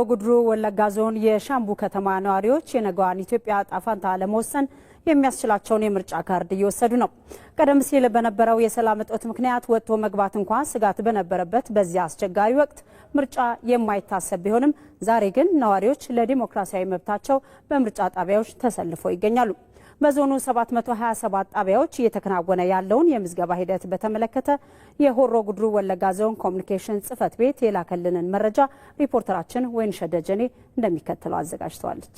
ጉድሩ ወለጋ ዞን የሻምቡ ከተማ ነዋሪዎች የነገዋን ኢትዮጵያ ጣፋንታ ለመወሰን የሚያስችላቸውን የምርጫ ካርድ እየወሰዱ ነው። ቀደም ሲል በነበረው የሰላም እጦት ምክንያት ወጥቶ መግባት እንኳን ስጋት በነበረበት በዚያ አስቸጋሪ ወቅት ምርጫ የማይታሰብ ቢሆንም ዛሬ ግን ነዋሪዎች ለዲሞክራሲያዊ መብታቸው በምርጫ ጣቢያዎች ተሰልፈው ይገኛሉ። በዞኑ 727 ጣቢያዎች እየተከናወነ ያለውን የምዝገባ ሂደት በተመለከተ የሆሮ ጉድሩ ወለጋ ዞን ኮሙኒኬሽን ጽህፈት ቤት የላከልንን መረጃ ሪፖርተራችን ወይንሸት ደጀኔ እንደሚከተለው አዘጋጅተዋለች።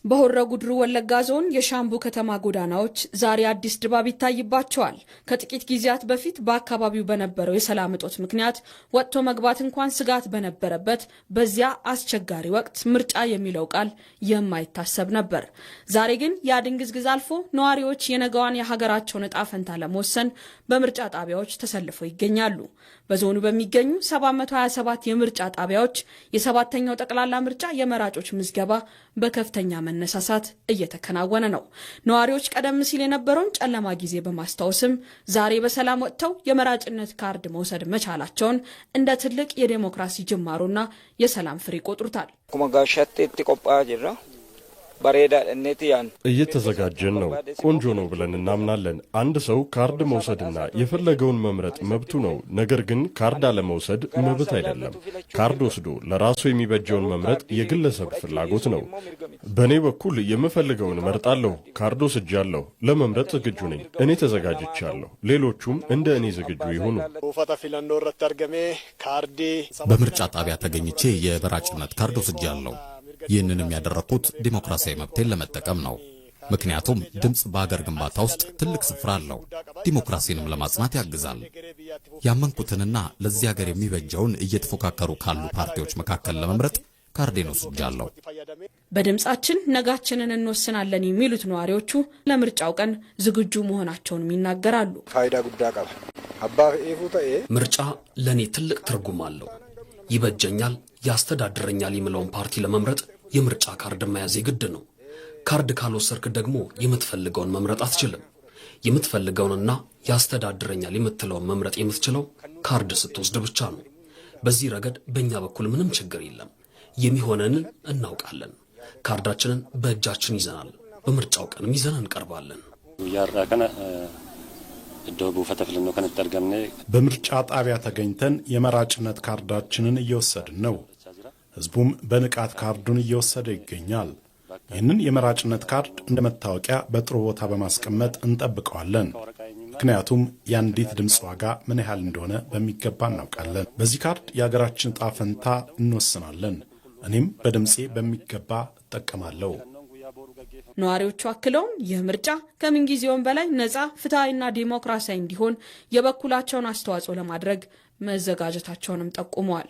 በሆሮ ጉድሩ ወለጋ ዞን የሻምቡ ከተማ ጎዳናዎች ዛሬ አዲስ ድባብ ይታይባቸዋል። ከጥቂት ጊዜያት በፊት በአካባቢው በነበረው የሰላም እጦት ምክንያት ወጥቶ መግባት እንኳን ስጋት በነበረበት በዚያ አስቸጋሪ ወቅት ምርጫ የሚለው ቃል የማይታሰብ ነበር። ዛሬ ግን ያ ድንግዝግዝ አልፎ ነዋሪዎች የነገዋን የሀገራቸውን ዕጣ ፈንታ ለመወሰን በምርጫ ጣቢያዎች ተሰልፈው ይገኛሉ። በዞኑ በሚገኙ 727 የምርጫ ጣቢያዎች የሰባተኛው ጠቅላላ ምርጫ የመራጮች ምዝገባ በከፍተኛ መነሳሳት እየተከናወነ ነው። ነዋሪዎች ቀደም ሲል የነበረውን ጨለማ ጊዜ በማስታወስም ዛሬ በሰላም ወጥተው የመራጭነት ካርድ መውሰድ መቻላቸውን እንደ ትልቅ የዴሞክራሲ ጅማሮና የሰላም ፍሬ ቆጥሩታል። እየተዘጋጀን ነው። ቆንጆ ነው ብለን እናምናለን። አንድ ሰው ካርድ መውሰድና የፈለገውን መምረጥ መብቱ ነው። ነገር ግን ካርድ አለመውሰድ መብት አይደለም። ካርድ ወስዶ ለራሱ የሚበጀውን መምረጥ የግለሰብ ፍላጎት ነው። በእኔ በኩል የምፈልገውን እመርጣለሁ። ካርድ ወስጃለሁ። ለመምረጥ ዝግጁ ነኝ። እኔ ተዘጋጅቻለሁ። ሌሎቹም እንደ እኔ ዝግጁ ይሁኑ። በምርጫ ጣቢያ ተገኝቼ የመራጭነት ካርድ ወስጃለሁ። ይህንንም ያደረኩት ዲሞክራሲያዊ መብቴን ለመጠቀም ነው። ምክንያቱም ድምጽ በአገር ግንባታ ውስጥ ትልቅ ስፍራ አለው። ዲሞክራሲንም ለማጽናት ያግዛል። ያመንኩትንና ለዚህ ሀገር የሚበጀውን እየተፎካከሩ ካሉ ፓርቲዎች መካከል ለመምረጥ ካርዴን ወስጃለሁ። በድምጻችን ነጋችንን እንወስናለን የሚሉት ነዋሪዎቹ ለምርጫው ቀን ዝግጁ መሆናቸውን ይናገራሉ። ምርጫ ለኔ ትልቅ ትርጉም አለው። ይበጀኛል፣ ያስተዳድረኛል የሚለውን ፓርቲ ለመምረጥ የምርጫ ካርድ መያዝ ግድ ነው። ካርድ ካልወሰድክ ደግሞ የምትፈልገውን መምረጥ አትችልም። የምትፈልገውንና ያስተዳድረኛል የምትለውን መምረጥ የምትችለው ካርድ ስትወስድ ብቻ ነው። በዚህ ረገድ በእኛ በኩል ምንም ችግር የለም። የሚሆነንን እናውቃለን። ካርዳችንን በእጃችን ይዘናል። በምርጫው ቀንም ይዘን እንቀርባለን። በምርጫ ጣቢያ ተገኝተን የመራጭነት ካርዳችንን እየወሰድን ነው። ህዝቡም በንቃት ካርዱን እየወሰደ ይገኛል። ይህንን የመራጭነት ካርድ እንደ መታወቂያ በጥሩ ቦታ በማስቀመጥ እንጠብቀዋለን። ምክንያቱም የአንዲት ድምፅ ዋጋ ምን ያህል እንደሆነ በሚገባ እናውቃለን። በዚህ ካርድ የሀገራችን ዕጣ ፈንታ እንወስናለን። እኔም በድምፄ በሚገባ እጠቀማለሁ። ነዋሪዎቹ አክለውም ይህ ምርጫ ከምንጊዜውም በላይ ነፃ፣ ፍትሃዊና ዲሞክራሲያዊ እንዲሆን የበኩላቸውን አስተዋጽኦ ለማድረግ መዘጋጀታቸውንም ጠቁመዋል።